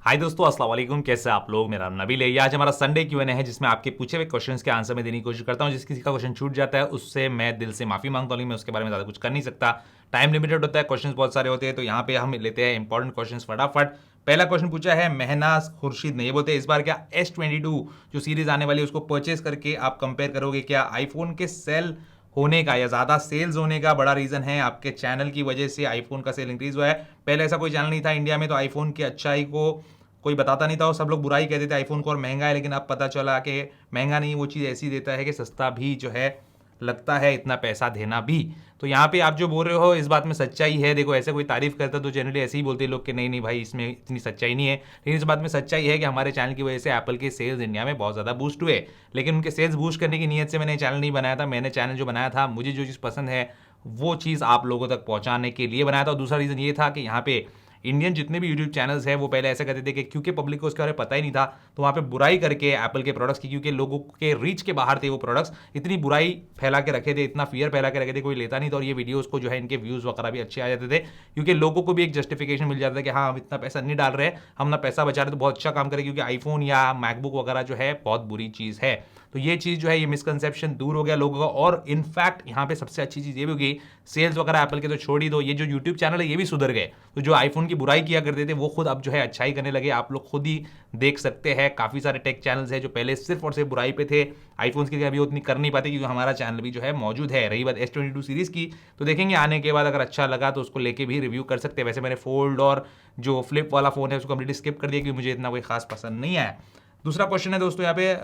हाय दोस्तों, अस्सलाम वालेकुम। कैसे आप लोग? मेरा नाम नबील है। ये आज हमारा संडे Q&A है जिसमें आपके पूछे हुए क्वेश्चंस के आंसर में देने की कोशिश करता हूं। जिस किसी का क्वेश्चन छूट जाता है उससे मैं दिल से माफी मांगता हूं, मैं उसके बारे में ज्यादा कुछ कर नहीं सकता। टाइम लिमिटेड होता है, क्वेश्चंस बहुत सारे होते हैं, तो यहाँ पे हम लेते हैं इंपॉर्टेंट क्वेश्चंस फटाफट। पहला क्वेश्चन पूछा है महनाज खुर्शीद ने। ये बोलते हैं इस बार क्या S22 जो सीरीज आने वाली है उसको परचेज करके आप कंपेयर करोगे क्या? आईफोन के सेल होने का या ज्यादा सेल्स होने का बड़ा रीजन है आपके चैनल की वजह से आईफोन का सेल इंक्रीज हुआ है। पहले ऐसा कोई चैनल नहीं था इंडिया में, तो आईफोन की अच्छाई को कोई बताता नहीं था और सब लोग बुराई कहते थे आईफोन को और महंगा है। लेकिन अब पता चला कि महंगा नहीं, वो चीज़ ऐसी देता है कि सस्ता भी जो है लगता है, इतना पैसा देना भी। तो यहाँ पे आप जो बोल रहे हो इस बात में सच्चाई है। देखो, ऐसे कोई तारीफ करता तो जनरली ऐसे ही बोलते लोग कि नहीं नहीं भाई, इसमें इतनी सच्चाई नहीं है। लेकिन इस बात में सच्चाई है कि हमारे चैनल की वजह से एप्पल के सेल्स इंडिया में बहुत ज़्यादा बूस्ट हुए। लेकिन उनके सेल्स बूस्ट करने की नीयत से मैंने चैनल नहीं बनाया था। मैंने चैनल जो बनाया था, मुझे जो चीज़ पसंद है वो चीज़ आप लोगों तक पहुंचाने के लिए बनाया था। और दूसरा रीज़न ये था कि यहाँ पे इंडियन जितने भी यूट्यूब चैनल्स हैं वो पहले ऐसा करते थे कि क्योंकि पब्लिक को उसके बारे में पता ही नहीं था, तो वहाँ पे बुराई करके एप्पल के प्रोडक्ट्स की, क्योंकि लोगों के रीच के बाहर थे वो प्रोडक्ट्स, इतनी बुराई फैला के रखे थे, इतना फियर फैला के रखे थे, कोई लेता नहीं था। और ये वीडियोस को जो है इनके व्यूज़ वगैरह भी अच्छे आ जाते थे, क्योंकि लोगों को भी एक जस्टिफिकेशन मिल जाता है कि हाँ, हम इतना पैसा नहीं डाल रहे, हम ना पैसा बचा रहे तो बहुत अच्छा काम करें, क्योंकि आईफोन या मैकबुक वगैरह जो है बहुत बुरी चीज़ है। तो ये चीज़ जो है, ये मिसकंसेप्शन दूर हो गया लोगों का। और इनफैक्ट यहाँ पे सबसे अच्छी चीज़ ये भी होगी, सेल्स वगैरह एप्पल के तो छोड़ ही दो, ये जो यूट्यूब चैनल है ये भी सुधर गए। तो जो आईफोन की बुराई किया करते थे वो खुद अब जो है अच्छाई करने लगे। आप लोग खुद ही देख सकते हैं, काफ़ी सारे टेक चैनल्स हैं जो पहले सिर्फ और सिर्फ बुराई पे थे, आईफोन की अभी उतनी कर नहीं पाते, क्योंकि हमारा चैनल भी जो है मौजूद है। रही बात S22 सीरीज़ की, तो देखेंगे आने के बाद अगर अच्छा लगा तो उसको लेके भी रिव्यू कर सकते हैं। वैसे मैंने फोल्ड और जो फ्लिप वाला फ़ोन है उसको कंप्लीटली स्किप कर दिया, क्योंकि मुझे इतना कोई खास पसंद नहीं आया। दूसरा क्वेश्चन है दोस्तों यहाँ पे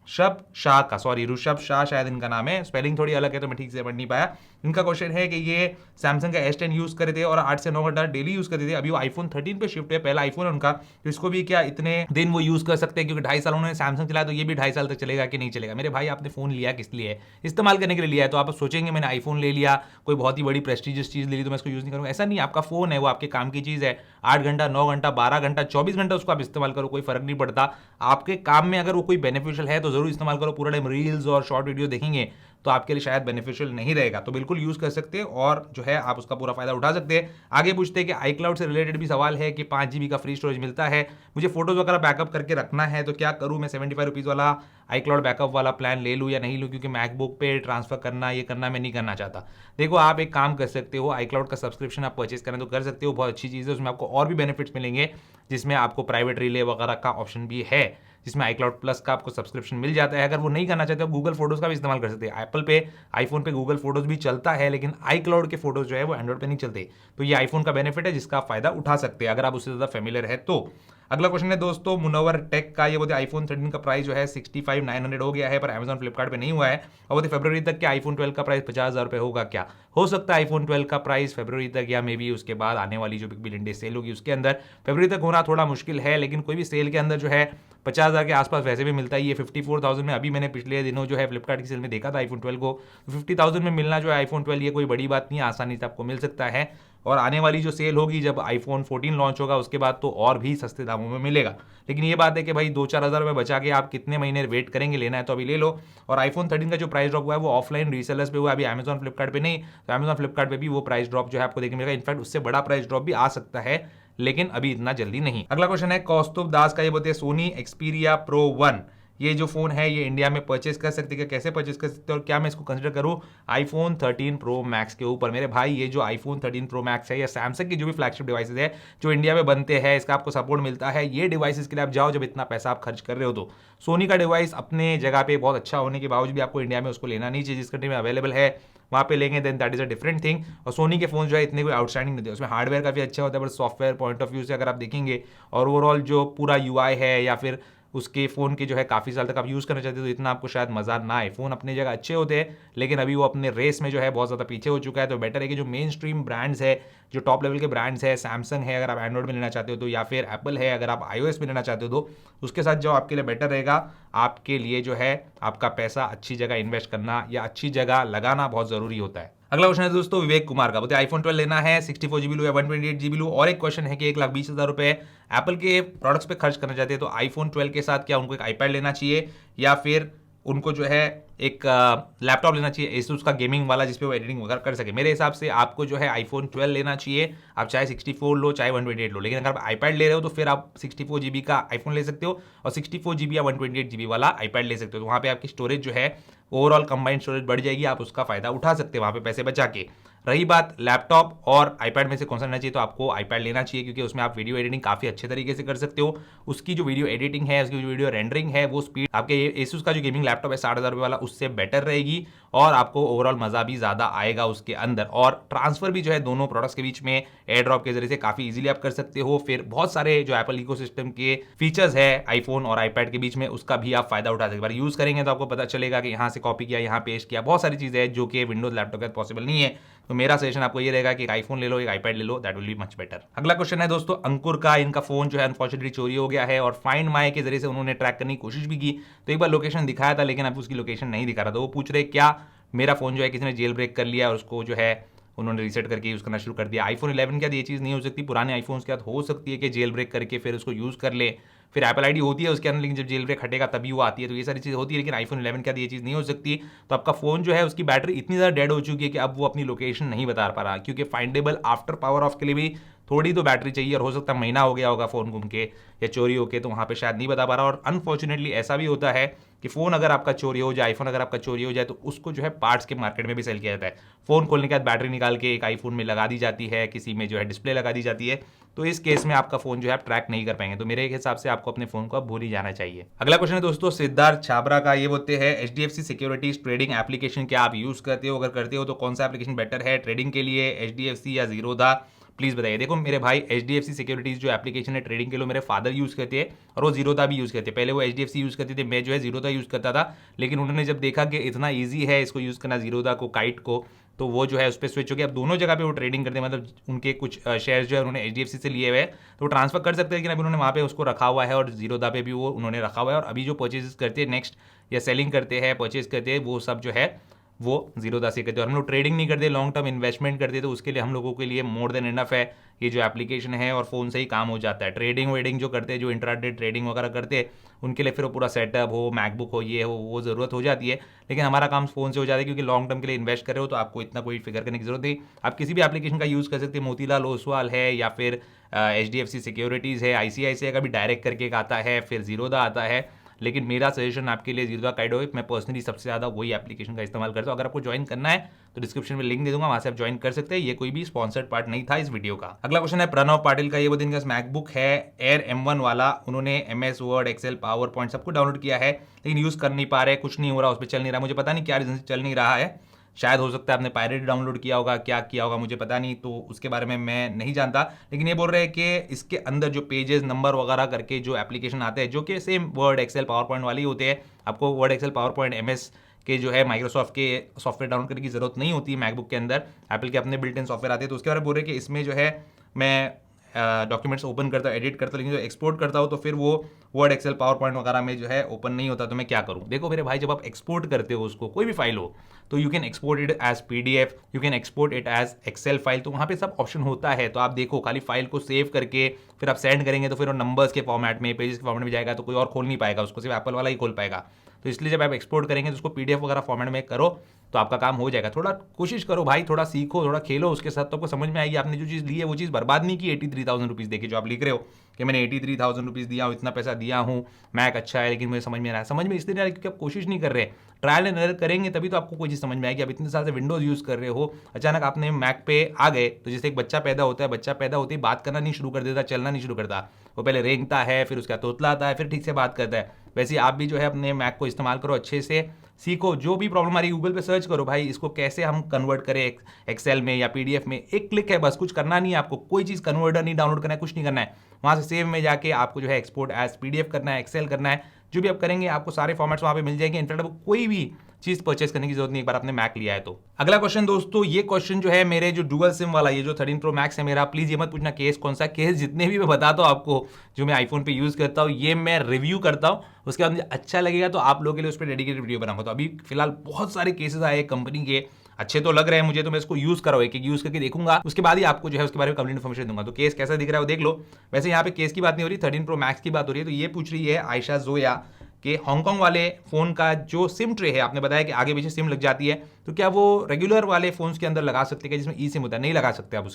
ऋषभ शाह शायद इनका नाम है, स्पेलिंग थोड़ी अलग है तो मैं ठीक से पढ़ नहीं पाया। इनका क्वेश्चन है कि ये सैमसंग का S10 यूज़ करते थे और 8 से 9 घंटा डेली यूज़ करते थे, अभी वो आईफोन 13 पे शिफ्ट है, पहला आईफोन है उनका, तो इसको भी क्या इतने दिन वो यूज़ कर सकते हैं? क्योंकि 2.5 साल उन्होंने सैमसंग चलाया, तो ये भी 2.5 साल तक चलेगा कि नहीं चलेगा? मेरे भाई, आपने फ़ोन लिया किस लिए? इस्तेमाल करने के लिए लिया है। तो आप सोचेंगे मैंने आईफोन ले लिया, कोई बहुत ही बड़ी प्रेस्टिजियस चीज़ ले ली तो मैं इसको यूज़ नहीं करूँगा। ऐसा नहीं, आपका फ़ोन है, वो आपके काम की चीज़ है। 8 घंटा, 9 घंटा, 12 घंटा, 24 घंटा उसको आप इस्तेमाल करो, कोई फर्क नहीं पड़ता। आपके काम में अगर वो कोई बेनिफिशियल है तो जरूर इस्तेमाल करो। पूरा टाइम रील्स और शॉर्ट वीडियो देखेंगे तो आपके लिए शायद बेनिफिशियल नहीं रहेगा, तो बिल्कुल यूज कर सकते हैं और जो है आप उसका पूरा फायदा उठा सकते हैं। आगे पूछते हैं कि iCloud से रिलेटेड भी सवाल है कि 5 GB का फ्री स्टोरेज मिलता है, मुझे फोटोज वगैरह बैकअप करके रखना है, तो क्या करूं? मैं 75 रुपीज़ वाला iCloud बैकअप वाला प्लान ले लूं या नहीं लूं? क्योंकि मैकबुक पे ट्रांसफर करना, ये करना मैं नहीं करना चाहता। देखो, आप एक काम कर सकते हो, iCloud का सब्सक्रिप्शन आप परचेज करें तो कर सकते हो, बहुत अच्छी चीज़ है, उसमें आपको और भी बेनिफिट्स मिलेंगे, जिसमें आपको प्राइवेट रिले वगैरह का ऑप्शन भी है, जिसमें iCloud प्लस का आपको सब्सक्रिप्शन मिल जाता है। अगर वो नहीं करना चाहते हो, गूगल फोटोज का भी इस्तेमाल कर सकते हैं। एप्पल पे, आईफोन पे गूगल फोटोज भी चलता है, लेकिन iCloud के फोटोज जो है वो एंड्रॉइड पे नहीं चलते। तो ये आईफोन का बेनिफिट है जिसका आप फायदा उठा सकते हैं अगर आप उससे ज़्यादा फेमिलियर है तो। अगला क्वेश्चन है दोस्तों मुनव्वर टेक का। ये बोलते आईफोन 13 का प्राइस जो है 65,900 हो गया है, पर अमेजॉन फ्लिपकार्ट पे नहीं हुआ है। और बोलते फरवरी तक के आईफोन 12 का प्राइस 50,000 रुपये होगा क्या? हो सकता है आईफोन 12 का प्राइस फरवरी तक या मे बी उसके बाद आने वाली जो बिग बिलियन डे सेल होगी उसके अंदर, फरवरी तक होना थोड़ा मुश्किल है, लेकिन कोई भी सेल के अंदर जो है 50,000 के आसपास वैसे भी मिलता है। ये 54,000 में अभी मैंने पिछले दिनों जो है फ्लिपकार्ट की सेल में देखा था आईफोन 12 को, 50,000 में मिलना जो है आईफोन 12, ये कोई बड़ी बात नहीं है, आसानी से आपको मिल सकता है। और आने वाली जो सेल होगी जब आईफोन 14 लॉन्च होगा उसके बाद तो और भी सस्ते दामों में मिलेगा। लेकिन ये बात है कि भाई 2-4 हज़ार रुपये बचा के आप कितने महीने वेट करेंगे? लेना है तो अभी ले लो। और आईफोन 13 का जो प्राइस ड्रॉप हुआ है वो ऑफलाइन रीसेलर्स पे हुआ है, अभी अमेजॉन फ्लिपकार्ट पे नहीं। तो अमेजॉन फ्लिपकार्ट पे भी वो प्राइस ड्रॉप जो है आपको देखने मिलेगा, इनफैक्ट उससे बड़ा प्राइस ड्रॉप भी आ सकता है, लेकिन अभी इतना जल्दी नहीं। अगला क्वेश्चन है कौस्तुभ दास का। ये बोलते हैं सोनी एक्सपीरिया प्रो 1, ये जो फोन है ये इंडिया में परचेज कर सकते हैं? कैसे परचेज कर सकते हैं और क्या मैं इसको कंसिडर करूं आईफोन 13 प्रो मैक्स के ऊपर? मेरे भाई, ये जो आईफोन 13 प्रो मैक्स है या सैमसंग की जो भी फ्लैगशिप डिवाइसेज है जो इंडिया में बनते हैं, इसका आपको सपोर्ट मिलता है, ये डिवाइसेस के लिए आप जाओ जब इतना पैसा आप खर्च कर रहे हो तो। सोनी का डिवाइस अपने जगह पे बहुत अच्छा होने के बावजूद भी आपको इंडिया में उसको लेना नहीं चाहिए। जिस कंट्री में अवेलेबल है वहाँ पे लेंगे then that is a different thing. और सोनी के फोन जो है इतने कोई आउटस्टैंडिंग नहीं थे, उसमें हार्डवेयर काफ़ी अच्छा होता है, but software point of view से अगर आप देखेंगे और ओवरऑल जो पूरा यूआई है या फिर उसके फ़ोन के जो है काफ़ी साल तक आप यूज़ करना चाहते हो तो इतना आपको शायद मज़ा ना आए। फ़ोन अपनी जगह अच्छे होते हैं, लेकिन अभी वो अपने रेस में जो है बहुत ज़्यादा पीछे हो चुका है। तो बेटर है कि जो मेन स्ट्रीम ब्रांड्स है, जो टॉप लेवल के ब्रांड्स है, सैमसंग है अगर आप एंड्रॉइड में लेना चाहते हो तो, या फिर एप्पल है अगर आप iOS में लेना चाहते हो तो, उसके साथ जो आपके लिए बेटर रहेगा, आपके लिए जो है आपका पैसा अच्छी जगह इन्वेस्ट करना या अच्छी जगह लगाना बहुत ज़रूरी होता है। अगला क्वेश्चन है दोस्तों विवेक कुमार का। बोलते आईफोन 12 लेना है, 64 GB लो या 128 GB लो? और एक क्वेश्चन है कि 1,20,000 रुपए एप्पल के प्रोडक्ट्स पे खर्च करना चाहते हैं तो आईफोन 12 के साथ क्या उनको एक आईपैड लेना चाहिए या फिर उनको जो है एक लैपटॉप लेना चाहिए Asus का गेमिंग वाला, जिसपे वो एडिटिंग वगैरह कर सके। मेरे हिसाब से आपको जो है iPhone 12 लेना चाहिए। आप चाहे 64 लो चाहे 128 लो, लेकिन अगर आप iPad ले रहे हो तो फिर आप 64 GB का iPhone ले सकते हो और 64 GB या 128 GB वाला iPad ले सकते हो। तो वहाँ पे आपकी स्टोरेज जो है ओवरऑल कंबाइंड स्टोरेज बढ़ जाएगी, आप उसका फायदा उठा सकते हैं वहाँ पे पैसे बचा के। रही बात लैपटॉप और आईपैड में से कौन सा लेना चाहिए, तो आपको आईपैड लेना चाहिए, क्योंकि उसमें आप वीडियो एडिटिंग काफ़ी अच्छे तरीके से कर सकते हो। उसकी जो वीडियो एडिटिंग है, उसकी जो वीडियो रेंडरिंग है, वो स्पीड आपके Asus का जो गेमिंग लैपटॉप है 60,000 रुपये वाला, उससे बेटर रहेगी और आपको ओवरऑल मजा भी ज़्यादा आएगा उसके अंदर। और ट्रांसफर भी जो है दोनों प्रोडक्ट्स के बीच में एयर ड्रॉप के जरिए से काफ़ी इजीली आप कर सकते हो। फिर बहुत सारे जो एप्पल इकोसिस्टम के फीचर्स है आईफोन और आईपैड के बीच में, उसका भी आप फायदा उठा सकते। बार यूज़ करेंगे तो आपको पता चलेगा कि यहाँ से कॉपी किया, यहाँ पेस्ट किया, बहुत सारी चीज़ें हैं जो कि विंडोज लैपटॉप के पॉसिबल नहीं है। तो मेरा सजेशन आपको ये रहेगा कि एक आईफोन ले लो, एक आईपैड ले लो, that will be much better. अगला क्वेश्चन है दोस्तों अंकुर का। इनका फोन जो है अनफॉर्चुनेटली चोरी हो गया है और फाइंड माई के जरिए से उन्होंने ट्रैक करने की कोशिश भी की। तो एक बार लोकेशन दिखाया था, लेकिन अब उसकी लोकेशन नहीं दिखा रहा था। वो पूछ रहे क्या मेरा फोन जो है किसी ने जेल ब्रेक कर लिया और उसको जो है उन्होंने रीसेट करके यूज करना शुरू कर दिया। आईफोन 11 के बाद ये चीज़ नहीं हो सकती। पुराने आईफोन्स के बाद हो सकती है कि जेल ब्रेक करके फिर उसको यूज़ कर ले, फिर एप्पल आईडी होती है उसके अंदर, लेकिन जब जेल ब्रेक हटेगा तभी वो आती है। तो ये सारी चीज़ होती है, लेकिन आईफोन 11 के बाद ये चीज़ नहीं हो सकती। तो आपका फ़ोन जो है उसकी बैटरी इतनी ज़्यादा डेड हो चुकी है कि अब वो अपनी लोकेशन नहीं बता पा रहा, क्योंकि फाइंडेबल आफ्टर पावर ऑफ के लिए भी थोड़ी तो बैटरी चाहिए और हो सकता है महीना हो गया होगा फ़ोन गुम के या चोरी होके, तो वहाँ पे शायद नहीं बता पा रहा। और अनफॉर्चुनेटली ऐसा भी होता है कि फ़ोन अगर आपका चोरी हो जाए, आईफोन अगर आपका चोरी हो जाए, तो उसको जो है पार्ट्स के मार्केट में भी सेल किया जाता है। फ़ोन खोलने के बाद बैटरी निकाल के एक आईफोन में लगा दी जाती है, किसी में जो है डिस्प्ले लगा दी जाती है। तो इस केस में आपका फ़ोन जो है आप ट्रैक नहीं कर पाएंगे। तो मेरे हिसाब से आपको अपने फ़ोन को अब भूल ही जाना चाहिए। अगला क्वेश्चन है दोस्तों सिद्धार्थ छाबरा का। ये बोलते हैं HDFC सिक्योरिटीज ट्रेडिंग एप्लीकेशन क्या आप यूज़ करते हो? अगर करते हो तो कौन सा एप्लीकेशन बेटर है ट्रेडिंग के लिए, HDFC या जीरोधा? प्लीज़ बताइए। देखो मेरे भाई, HDFC सिक्योरिटीज जो एप्लीकेशन है ट्रेडिंग के लिए, मेरे फादर यूज़ करते हैं और वो जीरोधा भी यूज़ करते हैं। पहले वो HDFC यूज़ करते थे, मैं जो है जीरोधा यूज़ करता था, लेकिन उन्होंने जब देखा कि इतना ईजी है इसको यूज़ करना, जीरोधा को, काइट को, तो वो जो है उस पर स्विच हो गया। अब दोनों जगह पे वो ट्रेडिंग करते हैं, मतलब उनके कुछ शेयर्स जो है उन्होंने HDFC से लिए हुए हैं तो ट्रांसफर कर सकते हैं, लेकिन अभी उन्होंने वहाँ पे उसको रखा हुआ है और जीरोधा पे भी वो उन्होंने रखा हुआ है। और अभी जो परचेज करते हैं नेक्स्ट या सेलिंग करते हैं, परचेज करते हैं, वो सब जो है वो जीरोधा से करते हैं। और हम लोग ट्रेडिंग नहीं करते, लॉन्ग टर्म इन्वेस्टमेंट करते, तो उसके लिए हम लोगों के लिए मोर देन इनफ है ये जो एप्लीकेशन है, और फ़ोन से ही काम हो जाता है। ट्रेडिंग वेडिंग जो करते हैं, जो इंट्राडे ट्रेडिंग वगैरह करते हैं, उनके लिए फिर वो पूरा सेटअप हो, मैकबुक हो, ये हो, वो ज़रूरत हो जाती है। लेकिन हमारा काम फ़ोन से हो जाता है, क्योंकि लॉन्ग टर्म के लिए इन्वेस्ट कर रहे हो तो आपको इतना कोई फिगर करने की जरूरत नहीं। आप किसी भी एप्लीकेशन का यूज़ कर सकते हैं। मोतीलाल ओसवाल है या फिर HDFC सिक्योरिटीज़ है, ICICI का भी डायरेक्ट करके एक आता है, फिर जीरोधा आता है। लेकिन मेरा सजेशन आपके लिए जीरोधा काइडो है। मैं पर्सनली सबसे ज़्यादा वही एप्लीकेशन का इस्तेमाल करता हूँ। अगर आपको ज्वाइन करना है तो डिस्क्रिप्शन में लिंक दे दूंगा, वहाँ से आप ज्वाइन कर सकते हैं। ये कोई भी स्पॉन्सर्ड पार्ट नहीं था इस वीडियो का। अगला क्वेश्चन है प्रणव पाटिल का। ये वो दिन का मैकबुक है एयर M1 वाला, उन्होंने MS Word, Excel, PowerPoint सबको डाउनलोड किया है, लेकिन यूज़ कर नहीं पा रहे, कुछ नहीं हो रहा, उस पर चल नहीं रहा। मुझे पता नहीं क्या रीज़न से चल नहीं रहा है। शायद हो सकता है आपने पायरेट डाउनलोड किया होगा, क्या किया होगा मुझे पता नहीं, तो उसके बारे में मैं नहीं जानता। लेकिन ये बोल रहे हैं कि इसके अंदर जो पेजेस नंबर वगैरह करके जो एप्लीकेशन आते हैं, जो कि same Word, Excel, PowerPoint वाली होते हैं, आपको Word, Excel, PowerPoint, MS के जो है माइक्रोसॉफ्ट के सॉफ्टवेयर डाउनलोड करने की जरूरत नहीं होती है। मैकबुक के अंदर एप्पल के अपने बिल्ट इन सॉफ्टवेयर आते हैं। तो उसके बारे में बोल रहे हैं कि इसमें जो है मैं डॉक्यूमेंट्स ओपन करता हूँ, एडिट करता हूँ, लेकिन जो एक्सपोर्ट करता हूँ तो फिर वो वर्ड, एक्सेल, पावर पॉइंट वगैरह में जो है ओपन नहीं होता। तो मैं क्या करूँ? देखो मेरे भाई, जब आप एक्सपोर्ट करते हो उसको, कोई भी फाइल हो, तो you can export it as PDF, you can export it as Excel file. तो वहाँ पे सब ऑप्शन होता है। तो आप देखो, खाली फाइल को सेव करके फिर आप सेंड करेंगे तो फिर वो नंबर्स के फॉर्मेट में, पेजेस के फॉर्मेट में जाएगा, तो कोई और खोल नहीं पाएगा उसको, सिर्फ एप्पल वाला ही खोल पाएगा। तो इसलिए जब आप एक्सपोर्ट करेंगे तो उसको PDF वगैरह फॉर्मेट में करो तो आपका काम हो जाएगा। थोड़ा कोशिश करो भाई, थोड़ा सीखो, थोड़ा खेलो उसके साथ, तो आपको समझ में आएगी। आपने जो चीज़ ली है वो चीज़ बर्बाद नहीं की। 83,000 रुपीज़ देके जो आप लिख रहे हो कि मैंने 83,000 रुपीज़ दिया हूँ, इतना पैसा दिया हूँ, मैक अच्छा है, लेकिन मुझे समझ में आ रहा है। समझ में इसलिए नहीं आ रहा क्योंकि आप कोशिश नहीं कर रहे। ट्रायल एंड एरर करेंगे तभी तो आपको कोई चीज़ समझ में आएगी। आप इतने साल से विंडोज़ यूज़ कर रहे हो, अचानक आपने मैक पे आ गए, तो जैसे एक बच्चा पैदा होता है, बच्चा पैदा होते ही बात करना नहीं शुरू कर देता, चलना नहीं शुरू करता, वो पहले रेंगता है, फिर उसका तोतला आता है, फिर ठीक से बात करता है। वैसे ही आप भी जो है अपने मैक को इस्तेमाल करो, अच्छे से सीखो। जो भी प्रॉब्लम आ रही है गूगल पे सर्च करो भाई, इसको कैसे हम कन्वर्ट करें एक्सेल में या PDF में। एक क्लिक है बस, कुछ करना नहीं है आपको, कोई चीज़ कन्वर्टर नहीं डाउनलोड करना है, कुछ नहीं करना है। वहाँ से सेव में जाके आपको जो है एक्सपोर्ट एज PDF करना है, एक्सेल करना है, जो भी आप करेंगे आपको सारे फॉर्मेट्स वहाँ पे मिल जाएंगे। इनफैक्ट आपको कोई भी चीज़ परचेस करने की जरूरत नहीं, एक बार आपने मैक लिया है तो। अगला क्वेश्चन दोस्तों, ये क्वेश्चन जो है मेरे जो डुअल सिम वाला, ये जो 13 Pro Max है मेरा, प्लीज़ ये मत पूछना केस कौन सा। केस जितने भी मैं बताता हूँ आपको, जो मैं आईफोन पे यूज़ करता हूँ, ये मैं रिव्यू करता हूँ, उसके बाद मुझे अच्छा लगेगा तो आप लोगों के लिए उस पर डेडिकेटेड वीडियो बनाऊंगा। तो अभी फिलहाल बहुत सारे केसेस आए कंपनी के, अच्छे तो लग रहे हैं मुझे, तो मैं इसको यूज़ कर रहा हूँ, एक यूज़ करके देखूंगा, उसके बाद ही आपको जो है उसके बारे में कंप्लीट इन्फॉर्मेशन दूंगा। तो केस कैसा दिख रहा है वो देख लो। वैसे यहाँ पे केस की बात नहीं हो रही, 13 Pro Max की बात हो रही है। तो ये पूछ रही है आयशा जोया कि हांगकांग वाले फ़ोन का जो सिम ट्रे है, आपने बताया कि आगे पीछे सिम लग जाती है, तो क्या वो रेगुलर वाले फ़ोन्स के अंदर लगा सकते हैं जिसमें ई सिम होता है? नहीं लगा सकते आप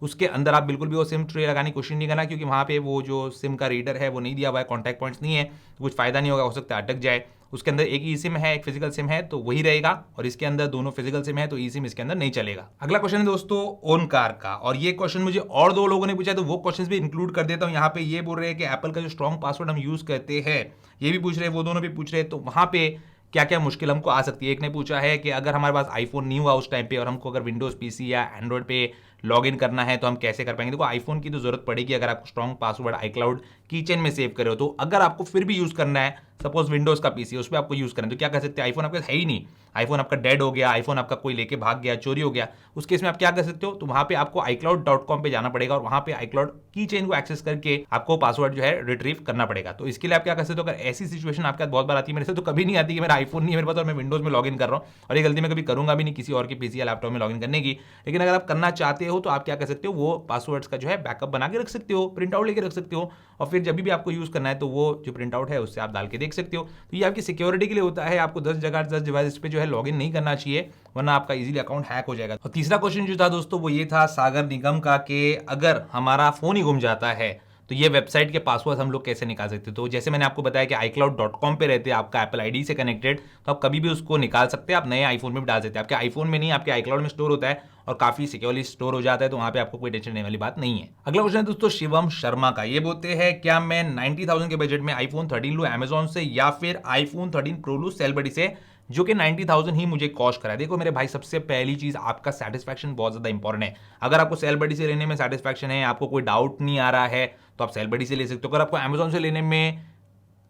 उसके अंदर आप बिल्कुल भी वो सिम ट्रे लगाने की कोशिश नहीं करना, क्योंकि वहाँ पे वो जो सिम का रीडर है वो नहीं दिया हुआ है, कॉन्टैक्ट पॉइंट्स नहीं है, तो कुछ फ़ायदा नहीं होगा, हो सकता है अटक जाए। उसके अंदर एक ई सिम है, एक फिजिकल सिम है, तो वही रहेगा, और इसके अंदर दोनों फिजिकल सिम है, तो ई सिम इसके अंदर नहीं चलेगा। अगला क्वेश्चन है दोस्तों ओन कार का, और ये क्वेश्चन मुझे और 2 लोगों ने पूछा है, तो वो क्वेश्चन भी इंक्लूड कर देता हूँ। यहाँ पे ये बोल रहे हैं कि एप्पल का जो स्ट्रॉन्ग पासवर्ड हम यूज करते हैं, ये भी पूछ रहे हैं, वो दोनों भी पूछ रहे हैं, तो वहाँ पे क्या क्या मुश्किल हमको आ सकती है। एक ने पूछा है कि अगर हमारे पास आईफोन नहीं हुआ उस टाइम पे और हमको अगर विंडोज पीसी या एंड्रॉइड पे लॉग इन करना है तो हम कैसे कर पाएंगे। देखो आईफोन की तो जरूरत पड़ेगी अगर आपको स्ट्रॉन्ग पासवर्ड आईक्लाउड कीचेन में सेव करे हो, तो अगर आपको फिर भी यूज करना है, सपोज विंडोज का पीसी उस पर आपको यूज करना है, तो क्या कर सकते हैं, आईफोन आपके है ही नहीं, आईफोन आपका डेड हो गया, आईफोन आपका कोई लेके भाग गया, चोरी हो गया, उस केस में आप क्या कर सकते हो, तो वहां पे आपको iCloud.com पे जाना पड़ेगा और वहां पे iCloud की चेन को एक्सेस करके आपको पासवर्ड जो है रिट्रीव करना पड़ेगा। तो इसके लिए आप क्या कर सकते हो, अगर ऐसी सिचुएशन आपके साथ बहुत बार आती है, मेरे से तो कभी नहीं आती कि मेरा आईफोन नहीं है मेरे पास और मैं विंडोज में लॉग इन कर रहा हूँ, और ये गलती मैं कभी करूंगा भी नहीं किसी और के पीसी या लैपटॉप में लॉग इन करने की। लेकिन अगर आप करना चाहते हो तो आप क्या कर सकते हो, वो पासवर्ड्स का जो है बैकअप बना के रख सकते हो, प्रिंट आउट लेके रख सकते हो, और फिर जब भी आपको यूज करना है तो वो जो प्रिंट आउट है उससे आप डाल के देख सकते हो। तो ये आपकी सिक्योरिटी के लिए होता है, आपको 10 जगह 10 डिवाइस पे जो है लॉगिन नहीं करना चाहिए, वरना आपका इजीली अकाउंट हैक हो जाएगा। और तीसरा क्वेश्चन जो था दोस्तों वो ये था सागर निगम का, कि अगर हमारा फोन ही गुम जाता है तो ये वेबसाइट के पासवर्ड हम लोग कैसे निकाल सकते हैं। तो जैसे मैंने आपको बताया कि iCloud.com पे रहते हैं आपका एप्पल आईडी से कनेक्टेड, तो आप कभी भी उसको निकाल सकते हैं, आप नए आईफोन में भी डाल सकते हैं। आपके आईफोन में नहीं, आपके iCloud में स्टोर होता है और काफी सिक्योरली स्टोर हो जाता है, तो वहां पे आपको कोई टेंशन लेने वाली बात नहीं है। अगला क्वेश्चन है दोस्तों शिवम शर्मा का, ये बोलते हैं क्या मैं 90,000 के बजट में आईफोन 13 लूं अमेजॉन से या फिर आईफोन 13 प्रो लूं सेलबडी से, जो कि 90,000 ही मुझे कॉस्ट करा है। देखो मेरे भाई, सबसे पहली चीज आपका सेटिस्फैक्शन बहुत ज्यादा इंपॉर्टेंट है। अगर आपको सेलबडी से लेने में सेटिस्फैक्शन है, आपको कोई डाउट नहीं आ रहा है, तो आप सेलबडी से ले सकते हो। अगर आपको अमेजॉन से लेने में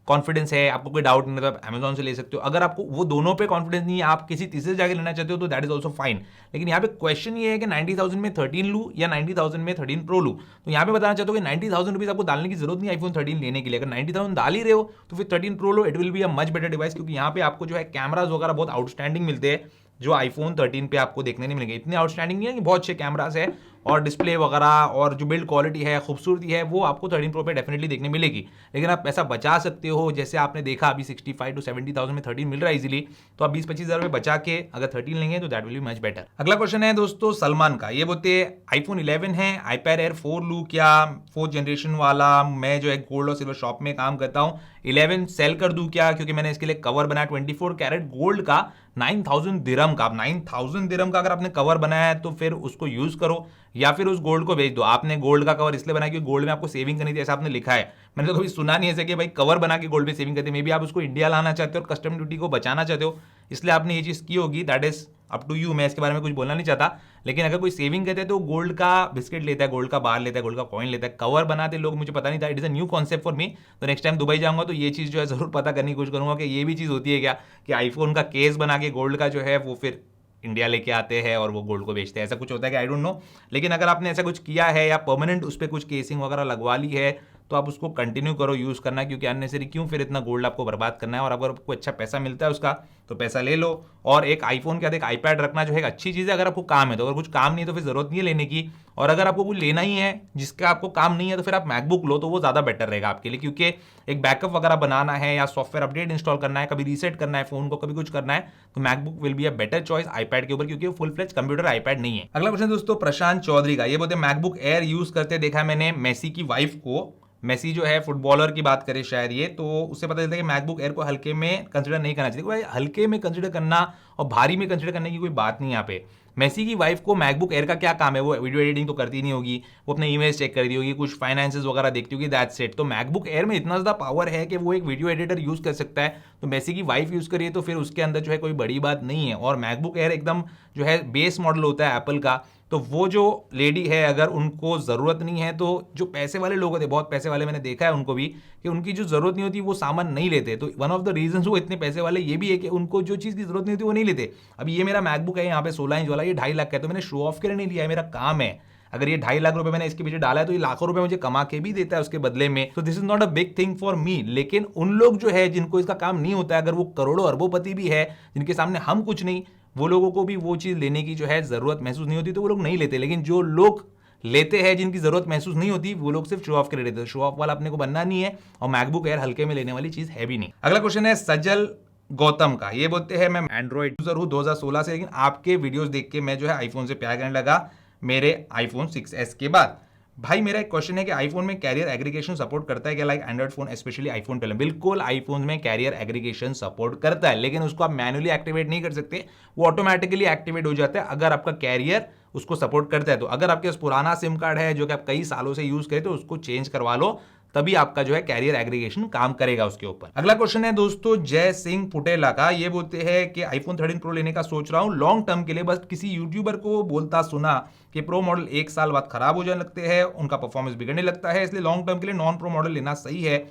कॉन्फिडेंस है, आपको कोई डाउट नहीं है, तो आप अमेजॉन से ले सकते हो। अगर आपको वो दोनों पे कॉन्फिडेंस नहीं है, आप किसी तीसरे जगह लेना चाहते हो, तो दैट इज ऑल्सो फाइन। लेकिन यहाँ पे क्वेश्चन ये है कि 90,000 में 13 लूँ या 90,000 में 13 प्रो लूँ। तो यहाँ पे बताना चाहता हूँ कि 90,000 रुपीज आपको डालने की जरूरत नहीं आईफोन 13 लेने के लिए। अगर 90,000 डाल ही रहे हो तो फिर 13 pro low, it will be a much better device, क्योंकि यहाँ पे आपको जो है कैमराज वगैरह बहुत आउटस्टैंडिंग मिलते हैं, जो आईफोन 13 पे आपको देखने नहीं मिलेंगे। इतने आउटस्टैंडिंग नहीं है कि बहुत अच्छे कैमरास है, और डिस्प्ले वगैरह और जो बिल्ड क्वालिटी है, खूबसूरती है, वो आपको 13 प्रो पे डेफिनेटली देखने मिलेगी। लेकिन आप पैसा बचा सकते हो, जैसे आपने देखा अभी 65 to 70,000 में 13 मिल रहा है इजीली, तो आप 20-25,000 रुपए बचा के अगर 13 लेंगे तो that will be much better. अगला क्वेश्चन है दोस्तों सलमान का, ये बोलते हैं आईफोन 11 है, iPad Air 4 लूँ क्या, 4th जनरेशन वाला, मैं जो है गोल्ड और सिल्वर शॉप में काम करता हूँ, 11 सेल कर दूं क्या, क्योंकि मैंने इसके लिए कवर बनाया 24 कैरेट गोल्ड का 9,000 दिरहम का। 9,000 दिरहम का अगर आपने कवर बनाया है तो फिर उसको यूज करो या फिर उस गोल्ड को बेच दो। आपने गोल्ड का कवर इसलिए बनाया क्योंकि गोल्ड में आपको सेविंग करनी थी, ऐसा आपने लिखा है। मैंने तो कभी सुना नहीं ऐसे कि भाई कवर बना के गोल्ड में सेविंग करते। मे बी आप उसको इंडिया लाना चाहते हो और कस्टम ड्यूटी को बचाना चाहते हो, इसलिए आपने ये चीज़ की होगी, that is up to you. मैं इसके बारे में कुछ बोलना नहीं चाहता, लेकिन अगर कोई सेविंग करते हैं तो गोल्ड का बिस्किट लेता है, गोल्ड का बार लेता है, गोल्ड का कॉइन लेता है। कवर बनाते लोग, मुझे पता नहीं था, it is a new concept for me. तो नेक्स्ट टाइम दुबई जाऊंगा तो ये चीज़ जो है जरूर पता करने की कोशिश करूंगा कि ये भी चीज़ होती है क्या, कि आईफोन का केस बना के गोल्ड का जो है वो फिर इंडिया लेके आते हैं और वो गोल्ड को बेचते हैं, ऐसा कुछ होता है कि आई डोंट नो। लेकिन अगर आपने ऐसा कुछ किया है या परमानेंट उस पर कुछ केसिंग वगैरह लगवा ली है, तो आप उसको कंटिन्यू करो यूज़ करना, क्योंकि अननेसेसरी क्यों फिर इतना गोल्ड आपको बर्बाद करना है। और अगर आपको अच्छा पैसा मिलता है उसका तो पैसा ले लो, और एक आईफोन के साथ एक आईपैड रखना जो है एक अच्छी चीज़ है अगर आपको काम है तो। अगर कुछ काम नहीं है तो फिर जरूरत नहीं है लेने की, और अगर आपको कुछ लेना ही है जिसका आपको काम नहीं है तो फिर आप मैकबुक लो, तो वो ज़्यादा बेटर रहेगा आपके लिए। क्योंकि एक बैकअप वगैरह बनाना है या सॉफ्टवेयर अपडेट इंस्टॉल करना है, कभी रीसेट करना है फोन को, कभी कुछ करना है, तो MacBook will be a better choice iPad के ऊपर, क्योंकि वो फुल फ्लेज कंप्यूटर आईपैड नहीं है। अगला क्वेश्चन दोस्तों प्रशांत चौधरी का, ये बोलते मैकबुक एयर यूज करते देखा मैंने मेसी की वाइफ को। मेसी जो है फुटबॉलर की बात करें शायद ये, तो उससे पता चलता है कि मैकबुक एयर को हल्के में कंसिडर नहीं करना चाहिए। भाई हल्के में कंसिडर करना और भारी में कंसिडर करने की कोई बात नहीं यहाँ पे। मेसी की वाइफ को मैकबुक एयर का क्या काम है, वो वीडियो एडिटिंग तो करती नहीं होगी, वो अपने ईमेल्स चेक करती होगी, कुछ फाइनेंसेस वगैरह देखती होगी, दैट्स इट। तो मैकबुक एयर में इतना ज़्यादा पावर है कि वो एक वीडियो एडिटर यूज़ कर सकता है, तो मेसी की वाइफ यूज़ करिए तो फिर उसके अंदर जो है कोई बड़ी बात नहीं है। और मैकबुक एयर एकदम जो है बेस मॉडल होता है एप्पल का, तो वो जो लेडी है अगर उनको ज़रूरत नहीं है, तो जो पैसे वाले लोग होते हैं, बहुत पैसे वाले, मैंने देखा है उनको भी, कि उनकी जो ज़रूरत नहीं होती वो सामान नहीं लेते। तो वन ऑफ द रीजंस वो इतने पैसे वाले ये भी है कि उनको जो चीज़ की ज़रूरत नहीं होती वो नहीं लेते। अब ये मेरा मैकबुक है यहाँ पे 16 इंच वाला, ये 2.5 लाख का है, तो मैंने शो ऑफ के लिए नहीं लिया है, मेरा काम है। अगर ये 2.5 लाख रुपए मैंने इसके पीछे डाला है तो ये लाखों रुपए मुझे कमा के भी देता है उसके बदले में। तो this is not a big thing for me. लेकिन उन लोग जो है जिनको इसका काम नहीं होता है, अगर वो करोड़ों अरबोपति भी है, जिनके सामने हम कुछ नहीं, वो लोगों को भी वो चीज़ लेने की जो है ज़रूरत महसूस नहीं होती, तो वो लोग नहीं लेते। लेकिन जो लोग लेते हैं जिनकी जरूरत महसूस नहीं होती, वो लोग सिर्फ शो ऑफ के लिए लेते हैं। शो ऑफ वाला अपने को बनना नहीं है, और मैकबुक एयर हल्के में लेने वाली चीज है भी नहीं। अगला क्वेश्चन है सजल गौतम का। ये बोलते हैं मैं एंड्रॉइड यूजर हूँ 2016 से, लेकिन आपके वीडियोस देख के मैं जो है आईफोन से प्यार करने लगा मेरे आईफोन 6s के बाद। भाई मेरा एक क्वेश्चन है कि आईफोन में कैरियर एग्रीगेशन सपोर्ट करता है क्या, like Android phone specially iPhone 12? बिल्कुल आईफोन में कैरियर एग्रीगेशन सपोर्ट करता है, लेकिन उसको आप मैन्युअली एक्टिवेट नहीं कर सकते, वो ऑटोमेटिकली एक्टिवेट हो जाता है अगर आपका कैरियर उसको सपोर्ट करता है। तो अगर आपके पास पुराना सिम कार्ड है जो कि आप कई सालों से यूज करें, तो उसको चेंज करवा लो, तभी आपका जो है कैरियर एग्रीगेशन काम करेगा उसके ऊपर। अगला क्वेश्चन है दोस्तों जय सिंह पुटेला का। ये बोलते हैं कि आईफोन 13 प्रो लेने का सोच रहा हूं लॉन्ग टर्म के लिए, बस किसी यूट्यूबर को बोलता सुना कि प्रो मॉडल 1 साल बाद खराब हो जाने लगते हैं, उनका परफॉर्मेंस बिगड़ने लगता है, इसलिए लॉन्ग टर्म के लिए नॉन प्रो मॉडल लेना सही है।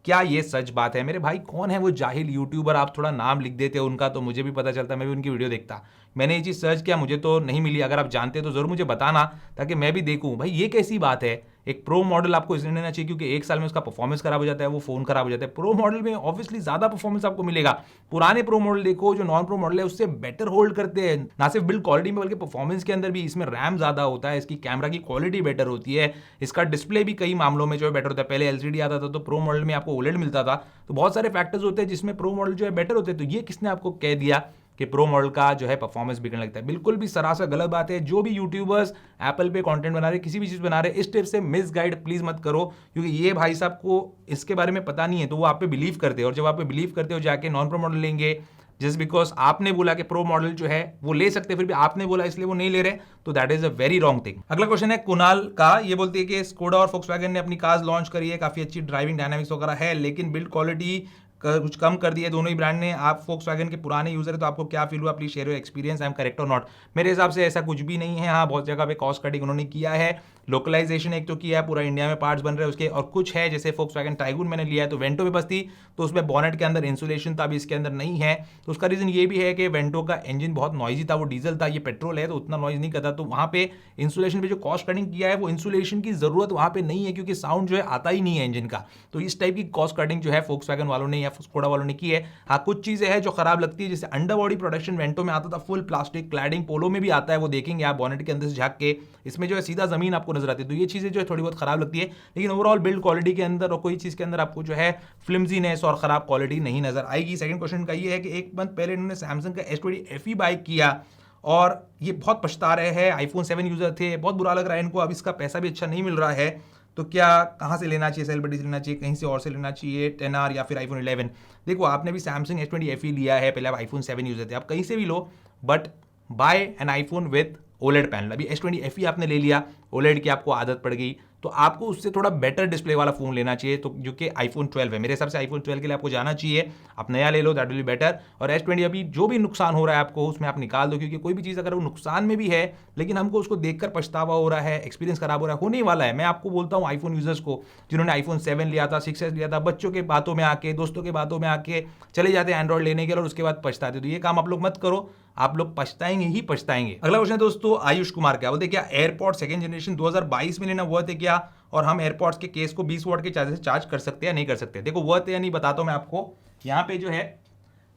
क्या ये सच बात है? मेरे भाई कौन है वो जाहिल यूट्यूबर, आप थोड़ा नाम लिख देते हो उनका तो मुझे भी पता चलता, मैं भी उनकी वीडियो देखता। मैंने ये चीज़ सर्च किया, मुझे तो नहीं मिली। अगर आप जानते तो जरूर मुझे बताना, ताकि मैं भी देखूं भाई ये कैसी बात है। एक प्रो मॉडल आपको इसलिए लेना चाहिए क्योंकि 1 साल में उसका परफॉर्मेंस खराब हो जाता है, वो फोन खराब हो जाता है। प्रो मॉडल में ऑब्वियसली ज्यादा परफॉर्मेंस आपको मिलेगा। पुराने प्रो मॉडल देखो, जो नॉन प्रो मॉडल है उससे बेटर होल्ड करते हैं, ना सिर्फ बिल्ड क्वालिटी में बल्कि परफॉर्मेंस के अंदर भी। इसमें रैम ज्यादा होता है, इसकी कैमरा की क्वालिटी बेटर होती है, इसका डिस्प्ले भी कई मामलों में जो है बेटर होता है। पहले एलसीडी आता था तो प्रो मॉडल में आपको ओलेड मिलता था, तो बहुत सारे फैक्टर्स होते हैं जिसमें प्रो मॉडल जो है बेटर होते हैं। तो ये किसने आपको कह दिया कि प्रो मॉडल का जो है परफॉर्मेंस बिगड़ने लगता है? बिल्कुल भी सरासर गलत बात है। जो भी यूट्यूबर्स एप्पल पे कंटेंट बना रहे, किसी भी चीज बना रहे, इस टिप से मिसगाइड प्लीज मत करो, क्योंकि ये भाई साहब को इसके बारे में पता नहीं है, तो वो आप पे बिलीव करते हैं, और जब आप पे बिलीव करते हो जाके नॉन प्रो मॉडल लेंगे जस्ट बिकॉज आपने बोला कि प्रो मॉडल जो है वो ले सकते, फिर भी आपने बोला इसलिए वो नहीं ले रहे, तो that is a very wrong thing. अगला क्वेश्चन है कुणाल का। ये बोलती है कि स्कोडा और फोक्सवैगन ने अपनी कार्स लॉन्च करी है, काफी अच्छी ड्राइविंग डायनामिक्स वगैरह है, लेकिन बिल्ड क्वालिटी कुछ कम कर दिया दोनों ही ब्रांड ने। आप फोक्सवैगन के पुराने यूजर है तो आपको क्या फील हुआ, please share your experience, I am correct और नॉट? मेरे हिसाब से ऐसा कुछ भी नहीं है। हाँ, बहुत जगह पे कॉस्ट कटिंग उन्होंने किया है, लोकलाइजेशन एक तो किया है, पूरा इंडिया में पार्ट्स बन रहे हैं उसके, और कुछ है जैसे फोक्सवैगन टाइगून मैंने लिया है तो वेंटो में बस थी, तो उसमें बॉनेट के अंदर इंसुलेशन था, अभी इसके अंदर नहीं है। तो उसका रीजन ये भी है कि वेंटो का इंजन बहुत नॉइजी था, वो डीजल था, ये पेट्रोल है तो उतना नॉइज नहीं करता। तो वहाँ पे इंसुलेशन पे जो कॉस्ट कटिंग किया है, वो इंसुलेशन की जरूरत वहाँ पे नहीं है, क्योंकि साउंड जो है आता ही नहीं है इंजन का। तो इस टाइप की कॉस्ट कटिंग जो है फोक्सवैगन वालों ने या स्कोडा वालों ने की है। हाँ, कुछ चीजें हैं जो खराब लगती है, जैसे अंडर बॉडी प्रोटेक्शन वेंटो में आता था, फुल प्लास्टिक क्लैडिंग, पोलो में भी आता है, वो देखेंगे आप बॉनेट के अंदर से झांक के, इसमें जो है सीधा जमीन आपको नजर आती है। तो ये चीजें जो है थोड़ी बहुत खराब लगती है, लेकिन ओवरऑल बिल्ड क्वालिटी के अंदर और कोई चीज के अंदर आपको जो है फ्लिमजीनेस और खराब क्वालिटी नहीं नजर आएगी। सेकंड क्वेश्चन का ये है कि 1 मंथ पहले इन्होंने सैमसंग का S20 FE बाय किया और ये बहुत पछता रहे हैं, आईफोन 7 यूजर थे, बहुत बुरा लग रहा है इनको, अब इसका पैसा भी अच्छा नहीं मिल रहा है, तो क्या कहाँ से लेना चाहिए? सेलिब्रिटी से लेना चाहिए, कहीं से और से लेना चाहिए, 10R या फिर आईफोन 11? देखो, आपने भी सैमसंग S20 FE लिया है, पहले आप आईफोन 7 यूजर थे, आप कहीं से भी लो, but buy an iPhone with OLED panel. अभी S20 FE आपने ले लिया, ओलेड की आपको आदत पड़ गई, तो आपको उससे थोड़ा बेटर डिस्प्ले वाला फोन लेना चाहिए, तो जो कि आईफोन 12 है। मेरे हिसाब से आईफोन 12 के लिए आपको जाना चाहिए, आप नया ले लो, दैट विल बी बेटर। और S20 अभी जो भी नुकसान हो रहा है आपको उसमें आप निकाल दो, क्योंकि कोई भी चीज़ अगर वो नुकसान में भी है लेकिन हमको उसको देखकर पछतावा हो रहा है, एक्सपीरियंस खराब हो रहा है, होने वाला है। मैं आपको बोलता हूँ आईफोन यूजर्स को जिन्होंने आईफोन 7 लिया था, 6s लिया था, बच्चों के बातों में आके, दोस्तों के बातों में आके चले जाते हैं एंड्रॉइड लेने के लिए और उसके बाद पछताते, तो ये काम आप लोग मत करो, आप लोग पछताएंगे ही पछताएंगे। अगला क्वेश्चन है दोस्तों आयुष कुमार का। बोलते क्या एयरपॉड सेकंड जनरेशन 2022 में लेना वर्थ है क्या, और हम एयरपॉड्स के केस को 20 वॉट के चार्जर से चार्ज कर सकते हैं या नहीं कर सकते? देखो, वर्थ है या नहीं बताता हूं मैं आपको। यहाँ पे जो है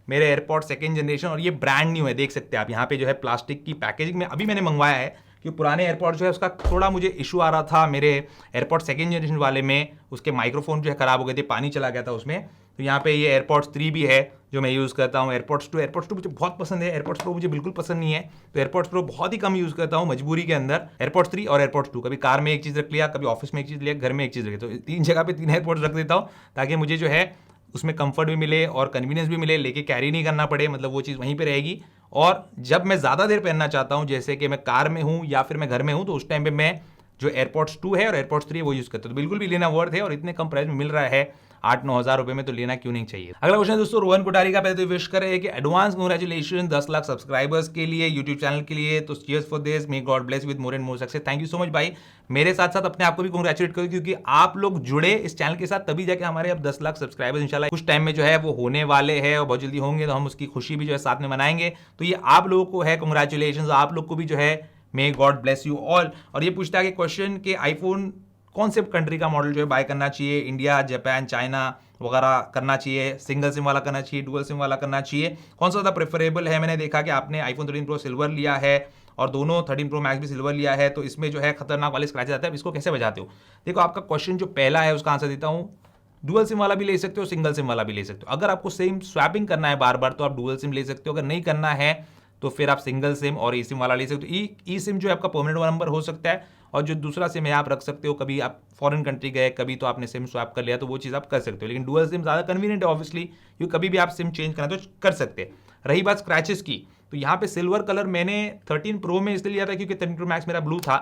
मेरे एयरपॉड सेकंड जनरेशन, और ये ब्रांड न्यू है, देख सकते हैं आप, यहाँ पे जो है प्लास्टिक की पैकेजिंग में अभी मैंने मंगवाया है, कि पुराने एयरपॉड जो है उसका थोड़ा मुझे इशू आ रहा था, मेरे एयरपॉड सेकंड जनरेशन वाले में उसके माइक्रोफोन जो है खराब हो गए थे, पानी चला गया था उसमें। तो यहाँ पे ये एयरपॉड्स 3 भी है जो मैं यूज़ करता हूँ। एयरपॉड्स 2 मुझे बहुत पसंद है, एयरपॉड्स प्रो मुझे बिल्कुल पसंद नहीं है, तो एयरपॉड्स प्रो बहुत ही कम यूज़ करता हूँ मजबूरी के अंदर। एयरपॉड्स 3 और एयरपॉड्स 2, कभी कार में एक चीज़ रख लिया, कभी ऑफिस में एक चीज़ लिया, घर में एक चीज़ रखी, तो 3 जगह पे 3 एयरपॉड्स रख देता हूँ, ताकि मुझे जो है उसमें कंफर्ट भी मिले और कन्वीनियंस भी मिले, लेके कैरी नहीं करना पड़े, मतलब वो चीज़ वहीं पे रहेगी। और जब मैं ज़्यादा देर पहनना चाहता हूँ, जैसे कि मैं कार में हूँ या फिर मैं घर में हूँ, तो उस टाइम पे मैं जो एयरपॉड्स 2 है और एयरपॉड्स 3 है वो यूज़ करते हैं। तो बिल्कुल भी लेना वर्थ है, और इतने कम प्राइस में मिल रहा है 8-9 हज़ार रुपए में, तो लेना क्यों नहीं चाहिए। अगला क्वेश्चन है दोस्तों रोहन कोठारी का। पहले तो विश करें कि एडवांस कांग्रेचुलेशन 10 लाख सब्सक्राइबर्स के लिए यूट्यूब चैनल के लिए, तो cheers for this, may God bless with more and more success. Thank you so much भाई। मेरे साथ साथ अपने आप को भी कांग्रेचुलेट करो, क्योंकि आप लोग जुड़े इस चैनल के साथ, तभी जाके हमारे अब 10 लाख सब्सक्राइबर्स इंशाल्लाह कुछ टाइम में जो है वो होने वाले हैं, और बहुत जल्दी होंगे, तो हम उसकी खुशी भी जो है साथ में मनाएंगे। तो ये आप लोगों को है कांग्रेचुलेशन, आप लोग को भी जो है may God bless you all. और ये पूछता है कि क्वेश्चन कि आईफोन कौन से कंट्री का मॉडल जो है बाय करना चाहिए, इंडिया, जापान, चाइना वगैरह करना चाहिए, सिंगल सिम वाला करना चाहिए, डुअल सिम वाला करना चाहिए, कौन सा ज़्यादा प्रेफरेबल है? मैंने देखा कि आपने आईफोन 13 प्रो सिल्वर लिया है और दोनों 13 प्रो मैक्स भी सिल्वर लिया है, तो इसमें जो है खतरनाक वाले स्क्रैचेस आते हैं। इसको कैसे बचाते हो? देखो, आपका क्वेश्चन जो पहला है उसका आंसर देता हूँ। डुअल सिम वाला भी ले सकते हो, सिंगल सिम वाला भी ले सकते हो। अगर आपको सिम स्वैपिंग करना है बार बार तो आप डुअल सिम ले सकते हो, अगर नहीं करना है तो फिर आप सिंगल सिम और ई सिम वाला ले सकते हो। ई सिम जो है आपका परमानेंट नंबर हो सकता है, और जो दूसरा सिम है आप रख सकते हो। कभी आप फॉरेन कंट्री गए, कभी तो आपने सिम स्वैप कर लिया, तो वो चीज़ आप कर सकते हो। लेकिन डुअल सिम ज़्यादा कन्वीनियंट है ऑब्वियसली, क्योंकि कभी भी आप सिम चेंज करना तो कर सकते हैं। रही बात स्क्रैचेस की, तो यहाँ पे सिल्वर कलर मैंने 13 प्रो में इसलिए लिया था क्योंकि 13 प्रो मैक्स मेरा ब्लू था,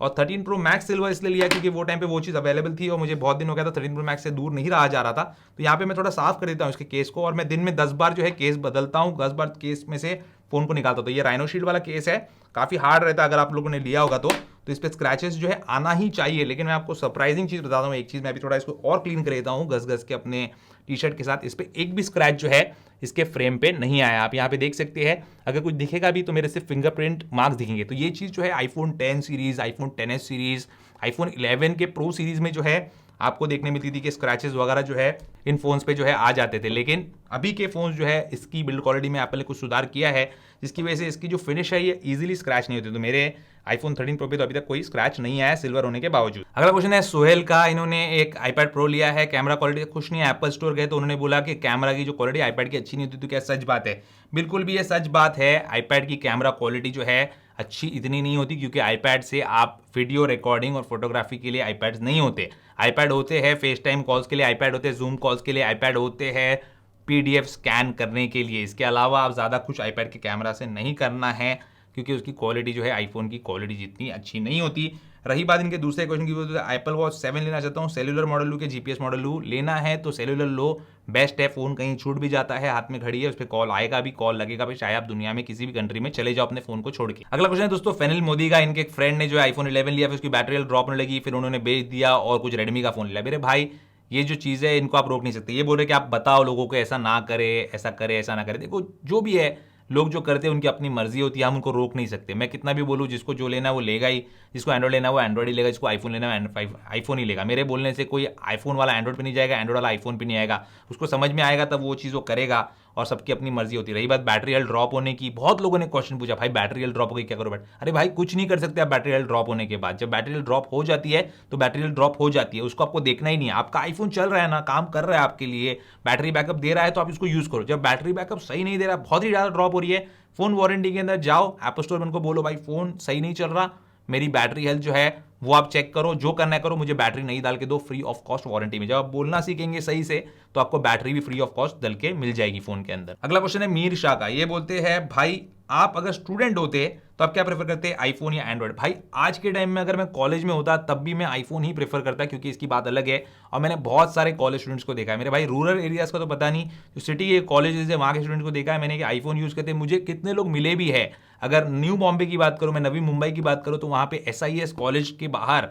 और 13 प्रो मैक्स सिल्वर इसलिए लिया क्योंकि वो टाइम पे वो चीज़ अवेलेबल थी और मुझे बहुत दिन हो गया था 13 प्रो मैक्स से दूर नहीं रहा जा रहा था। तो यहाँ पे मैं थोड़ा साफ कर देता हूँ इसके केस को, और मैं दिन में 10 बार जो है केस बदलता हूँ, 10 बार केस में से फोन को निकालता हूँ। तो ये राइनो शील्ड वाला केस है, काफ़ी हार्ड रहता है अगर आप लोगों ने लिया होगा तो इस पर स्क्रैचेस जो है आना ही चाहिए। लेकिन मैं आपको सरप्राइजिंग चीज़ बताता हूँ, एक चीज़ मैं अभी थोड़ा इसको और क्लीन कर देता हूँ घस घस के अपने टी शर्ट के साथ। इस पर एक भी स्क्रैच जो है इसके फ्रेम पे नहीं आया। आप यहाँ पे देख सकते हैं, अगर कुछ दिखेगा भी तो मेरे सिर्फ फिंगरप्रिंट मार्क्स दिखेंगे। तो ये चीज़ जो है iPhone 10 series, iPhone 10s series, iPhone 11 के प्रो सीरीज में जो है आपको देखने मिलती थी कि स्क्रैचेस वगैरह जो है इन फोन्स पे जो है आ जाते थे। लेकिन अभी के फोन्स जो है इसकी बिल्ड क्वालिटी में एप्पल ने कुछ सुधार किया है, जिसकी वजह से इसकी जो फिनिश है ये इजीली स्क्रैच नहीं होती। तो मेरे आईफोन 13 प्रो पे तो अभी तक कोई स्क्रैच नहीं आया सिल्वर होने के बावजूद। अगला क्वेश्चन है सोहेल का। इन्होंने एक आईपैड प्रो लिया है, कैमरा क्वालिटी खुश नहीं है। एप्पल स्टोर गए तो उन्होंने बोला कि कैमरा की जो क्वालिटी आईपैड की अच्छी नहीं होती। तो क्या सच बात है? बिल्कुल भी ये सच बात है। आईपैड की कैमरा क्वालिटी जो है अच्छी इतनी नहीं होती, क्योंकि आईपैड से आप वीडियो रिकॉर्डिंग और फोटोग्राफी के लिए आईपैड्स नहीं होते। आईपैड होते हैं फेस टाइम कॉल्स के लिए, आईपैड होते हैं जूम कॉल्स के लिए, आईपैड होते हैं पीडीएफ स्कैन करने के लिए। इसके अलावा आप ज़्यादा कुछ आईपैड के कैमरा से नहीं करना है, क्योंकि उसकी क्वालिटी जो है आईफोन की क्वालिटी जितनी अच्छी नहीं होती। रही बात इनके दूसरे क्वेश्चन की, तो एप्पल वॉच 7 लेना चाहता हूँ, सेलुलर मॉडल लूँ कि जीपीएस मॉडल लूँ? लेना है तो सेलुलर लो, बेस्ट है। फोन कहीं छूट भी जाता है, हाथ में घड़ी है, उस पर कॉल आएगा भी, कॉल लगेगा भी, चाहे आप दुनिया में किसी भी कंट्री में चले जाओ अपने फोन को छोड़ के। अगला क्वेश्चन है दोस्तों फेनिल मोदी का। इनके एक फ्रेंड ने जो आईफोन 11 लिया, फिर उसकी बैटरी ड्रॉप होने लगी, फिर उन्होंने बेच दिया और कुछ रेडमी का फोन लिया। मेरे भाई ये जो चीज़ है इनको आप रोक नहीं सकते। ये बोल रहे कि आप बताओ लोगों को ऐसा ना करे, ऐसा करे, ऐसा ना करे। देखो, जो भी है लोग जो करते हैं उनकी अपनी मर्जी होती है, हम उनको रोक नहीं सकते। मैं कितना भी बोलूँ, जिसको जो लेना है वो लेगा ही, जिसको एंड्रॉइड लेना है वो एंड्रॉइड ही लेगा, जिसको आईफोन लेना है आईफोन ही लेगा। मेरे बोलने से कोई आईफोन वाला एंड्रॉइड पे नहीं जाएगा, एंड्रॉइड वाला आईफोन पे नहीं आएगा। उसको समझ में आएगा तब वो चीज़ वो करेगा, और सबकी अपनी मर्जी होती है। रही बात बैटरी हेल्थ ड्रॉप होने की, बहुत लोगों ने क्वेश्चन पूछा, भाई बैटरी हेल्थ ड्रॉप हो गई क्या करो? अरे भाई कुछ नहीं कर सकते आप बैटरी हेल्थ ड्रॉप होने के बाद। जब बैटरी हेल्थ ड्रॉप हो जाती है तो बैटरी हेल्थ ड्रॉप हो जाती है, उसको आपको देखना ही नहीं है। आपका आईफोन चल रहा है ना, काम कर रहा है आपके लिए, बैटरी बैकअप दे रहा है, तो आप इसको यूज करो। जब बैटरी बैकअप सही नहीं दे रहा, बहुत ही ज़्यादा ड्रॉप हो रही है, फोन वारंटी के अंदर जाओ, एप्पल स्टोर में उनको बोलो भाई फोन सही नहीं चल रहा, मेरी बैटरी हेल्थ जो है वो आप चेक करो, जो करना है करो, मुझे बैटरी नहीं डाल के दो, फ्री ऑफ कॉस्ट वारंटी में। जब आप बोलना सीखेंगे सही से तो आपको बैटरी भी फ्री ऑफ कॉस्ट डल के मिल जाएगी फोन के अंदर। अगला क्वेश्चन है मीर शाह का। ये बोलते हैं भाई आप अगर स्टूडेंट होते तो आप क्या प्रेफर करते, आईफोन या एंड्रॉइड? भाई आज के टाइम में अगर मैं कॉलेज में होता तब भी मैं आईफोन ही प्रेफर करता, क्योंकि इसकी बात अलग है। और मैंने बहुत सारे कॉलेज स्टूडेंट्स को देखा है, मेरे भाई रूरल एरियाज का तो पता नहीं, जो सिटी के कॉलेजेस है वहाँ के स्टूडेंट को देखा है मैंने कि आईफोन यूज़ करते। मुझे कितने लोग मिले भी है। अगर न्यू बॉम्बे की बात करूँ, मैं नवी मुंबई की बात करूँ, तो वहाँ पे SIS कॉलेज के बाहर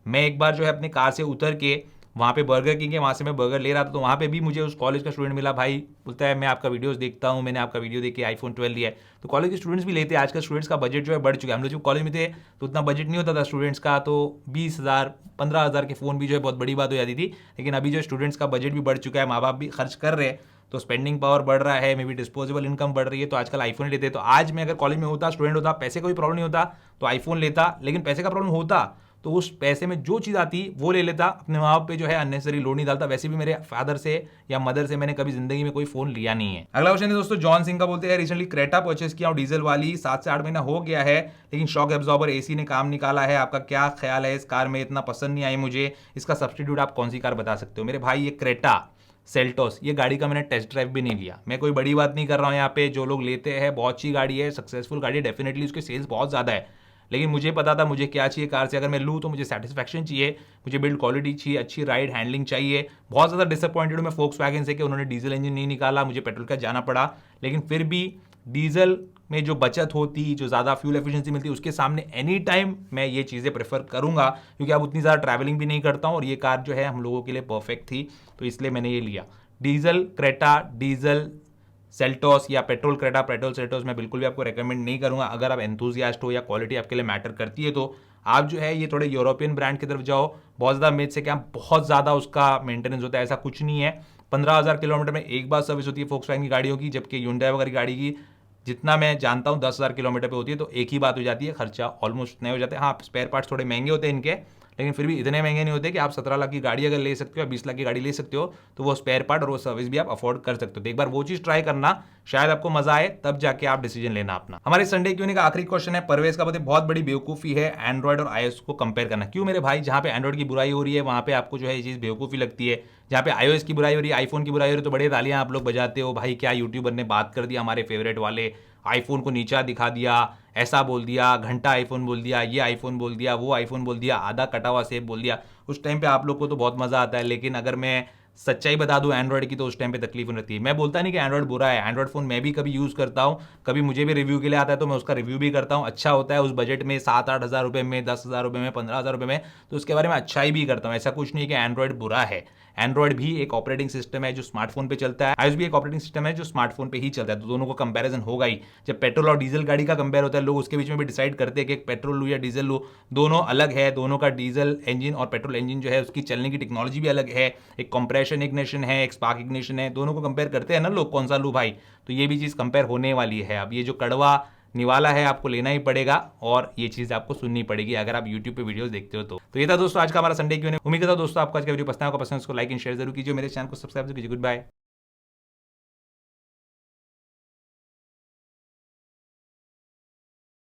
मैं एक बार जो है अपनी कार से उतर के वहाँ पे बर्गर किंग है, वहाँ से मैं बर्गर ले रहा था, तो वहाँ पे भी मुझे उस कॉलेज का स्टूडेंट मिला। भाई बोलता है मैं आपका वीडियोस देखता हूँ, मैंने आपका वीडियो देख के आईफोन 12 लिया है। तो कॉलेज के स्टूडेंट्स भी लेते हैं। आजकल स्टूडेंट्स का बजट जो है बढ़ चुका है। हम लोग जब कॉलेज में थे तो उतना बजट नहीं होता था स्टूडेंट्स का, तो 20,000 15,000 के फ़ोन भी जो है बहुत बड़ी बात हो जाती थी। लेकिन अभी जो स्टूडेंट्स का बजट भी बढ़ चुका है, माँ बाप भी खर्च कर रहे हैं, तो स्पेंडिंग पावर बढ़ रहा है, मे बी डिस्पोजेबल इनकम बढ़ रही है, तो आजकल आईफोन लेते हैं। तो आज मैं अगर कॉलेज में होता, स्टूडेंट होता, पैसे का कोई प्रॉब्लम नहीं होता तो आईफोन लेता। लेकिन पैसे का प्रॉब्लम होता तो उस पैसे में जो चीज़ आती वो ले लेता, अपने माँ बाप पे जो है अननेसरी लोड नहीं डालता। वैसे भी मेरे फादर से या मदर से मैंने कभी जिंदगी में कोई फोन लिया नहीं है। अगला क्वेश्चन है दोस्तों जॉन सिंह का। बोलते हैं रिसेंटली क्रेटा परचेस किया और डीजल वाली 7 से 8 महीना हो गया है, लेकिन शॉक एब्जॉर्बर AC ने काम निकाला है। आपका क्या ख्याल है? इस कार में इतना पसंद नहीं आई मुझे, इसका सब्सटीट्यूट आप कौन सी कार बता सकते हो? मेरे भाई ये क्रेटा सेल्टोस, ये गाड़ी का मैंने टेस्ट ड्राइव भी नहीं लिया। मैं कोई बड़ी बात नहीं कर रहा हूँ यहाँ पे, जो लोग लेते हैं बहुत अच्छी गाड़ी है, सक्सेसफुल गाड़ी है, डेफिनेटली उसके सेल्स बहुत ज़्यादा है। लेकिन मुझे पता था मुझे क्या चाहिए कार से। अगर मैं लूँ तो मुझे सेटिस्फैक्शन चाहिए, मुझे बिल्ड क्वालिटी चाहिए, अच्छी राइड हैंडलिंग चाहिए। बहुत ज़्यादा डिसअपॉइंटेड हूँ मैं फोक्सवैगन से कि उन्होंने डीजल इंजन नहीं निकाला, मुझे पेट्रोल का जाना पड़ा। लेकिन फिर भी डीजल में जो बचत होती, जो ज़्यादा फ्यूल एफिशिएंसी मिलती, उसके सामने एनी टाइम मैं ये चीज़ें प्रेफर करूँगा, क्योंकि अब उतनी ज़्यादा ट्रैवलिंग भी नहीं करता हूँ और ये कार जो है हम लोगों के लिए परफेक्ट थी, तो इसलिए मैंने ये लिया। डीजल क्रेटा, डीजल सेल्टोस या पेट्रोल क्रेटा, पेट्रोल सेल्टोस मैं बिल्कुल भी आपको रेकमेंड नहीं करूंगा। अगर आप एंथुजियास्ट हो या क्वालिटी आपके लिए मैटर करती है तो आप जो है ये थोड़े यूरोपियन ब्रांड की तरफ जाओ। बहुत ज़्यादा मिथ से क्या बहुत ज़्यादा उसका मेंटेनेंस होता है, ऐसा कुछ नहीं है। 15,000 किलोमीटर में एक बार सर्विस होती है फोक्सवैगन की गाड़ियों की, जबकि ह्युंडई वगैरह गाड़ी की जितना मैं जानता हूँ 10,000 किलोमीटर पे होती है, तो एक ही बात हो जाती है, खर्चा ऑलमोस्ट नहीं हो जाते। हाँ, स्पेयर पार्ट्स थोड़े महंगे होते हैं इनके, लेकिन फिर भी इतने महंगे नहीं होते कि आप 17 लाख की गाड़ी अगर ले सकते हो या 20 लाख की गाड़ी ले सकते हो तो वो स्पेयर पार्ट और वो सर्विस भी आप अफोर्ड कर सकते हो। तो एक बार वो चीज ट्राई करना, शायद आपको मजा आए, तब जाके आप डिसीजन लेना अपना। हमारे संडे क्यों का आखिरी क्वेश्चन है, परवेज का बहुत बड़ी बेवकूफी है एंड्रॉइड और iOS को कंपेयर करना। क्यों मेरे भाई, जहां पे एंड्रॉइड की बुराई हो रही है वहां पे आपको जो है ये चीज बेवकूफी लगती है, जहां पे iOS की बुराई हो रही है, आईफोन की बुराई हो रही है तो बड़े तालियां आप लोग बजाते हो। भाई क्या यूट्यूबर ने बात कर दिया हमारे फेवरेट वाले, आईफोन को नीचा दिखा दिया, ऐसा बोल दिया, घंटा आईफोन बोल दिया, ये आईफोन बोल दिया, वो आईफोन बोल दिया, आधा कटा हुआ सेब बोल दिया। उस टाइम पे आप लोग को तो बहुत मजा आता है, लेकिन अगर मैं सच्चाई बता दूं एंड्रॉइड की तो उस टाइम पे तकलीफ रहती है। मैं बोलता नहीं कि एंड्रॉइड बुरा है, एंड्रॉइड फोन मैं भी कभी यूज करता हूं, कभी मुझे भी रिव्यू के लिए आता है तो मैं उसका रिव्यू भी करता हूं, अच्छा होता है उस बजट में 7-8 हज़ार रुपए में, 10,000 रुपए में, 15,000 रुपए में, तो उसके बारे में अच्छाई भी करता हूं। ऐसा कुछ नहीं कि एंड्रॉइड बुरा है, एंड्रॉइड भी एक ऑपरेटिंग सिस्टम है जो स्मार्टफोन पे चलता है, iOS भी एक ऑपरेटिंग सिस्टम है जो स्मार्टफोन पे ही चलता है, तो दोनों को कंपैरिजन होगा ही। जब पेट्रोल और डीजल गाड़ी का कंपेयर होता है, लोग उसके बीच में भी डिसाइड करते हैं कि पेट्रोल लूं या डीजल लूं, दोनों अलग है, दोनों का डीजल इंजन और पेट्रोल इंजन जो है उसकी चलने की टेक्नोलॉजी भी अलग है, एक कंप्रेशन इग्निशन है, एक स्पार्क इग्निशन है, दोनों को कंपेयर करते हैं ना लोग, कौन सा लूं भाई। तो ये भी चीज कंपेयर होने वाली है। अब ये जो कड़वा निवाला है आपको लेना ही पड़ेगा और ये चीज आपको सुननी पड़ेगी अगर आप YouTube पे वीडियोस देखते हो तो ये था दोस्तों आज का हमारा संडे क्यों। उम्मीद करता हूं दोस्तों आपको आज का वीडियो पसंद है, आपको पसंद है उसको लाइक एंड शेयर जरूर कीजिए, मेरे चैनल को सब्सक्राइब कीजिए। Good bye.